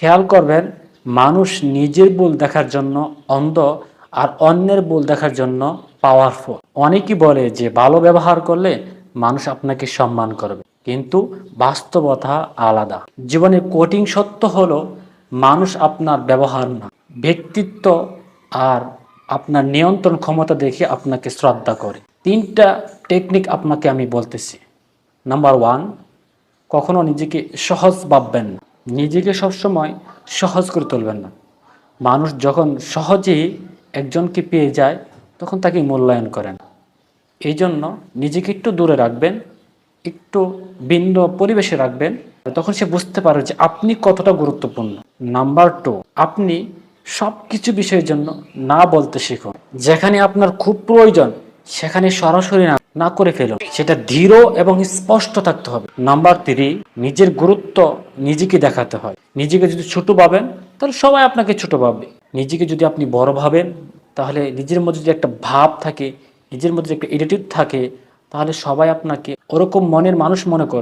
খেয়াল করবেন, মানুষ নিজের ভুল দেখার জন্য অন্ধ, আর অন্যের ভুল দেখার জন্য পাওয়ারফুল। অনেকেই বলে যে ভালো ব্যবহার করলে মানুষ আপনাকে সম্মান করবে, কিন্তু বাস্তবতা আলাদা। জীবনের কঠিন সত্য হলো মানুষ আপনার ব্যবহার না, ব্যক্তিত্ব আর আপনার নিয়ন্ত্রণ ক্ষমতা দেখে আপনাকে শ্রদ্ধা করে। 3টা টেকনিক আপনাকে আমি বলতেছি। নাম্বার 1, কখনো নিজেকে সহজ ভাববেন না। নিজেকে সবসময় সহজ করে তুলবেন না। মানুষ যখন সহজেই একজনকে পেয়ে যায় তখন তাকে মূল্যায়ন করেন। এই জন্য নিজেকে একটু দূরে রাখবেন, একটু ভিন্ন পরিবেশে রাখবেন, তখন সে বুঝতে পারে যে আপনি কতটা গুরুত্বপূর্ণ। নাম্বার 2, আপনি সব কিছু বিষয়ের জন্য না বলতে শিখুন। যেখানে আপনার খুব প্রয়োজন সেখানে সরাসরি না করে ফেলুন। সেটা দৃঢ় এবং স্পষ্ট থাকতে হবে। নাম্বার 3, নিজের গুরুত্ব নিজেকে দেখাতে হয়। নিজেকে যদি ছোট ভাবেন তাহলে সবাই আপনাকে ছোট ভাববে। নিজেকে যদি আপনি বড় ভাবেন তাহলে নিজের মধ্যে যদি একটা ভাব থাকে, নিজের মধ্যে একটা অ্যাটিটিউড থাকে, তাহলে সবাই আপনাকে ওরকম মনের মানুষ মনে করবে।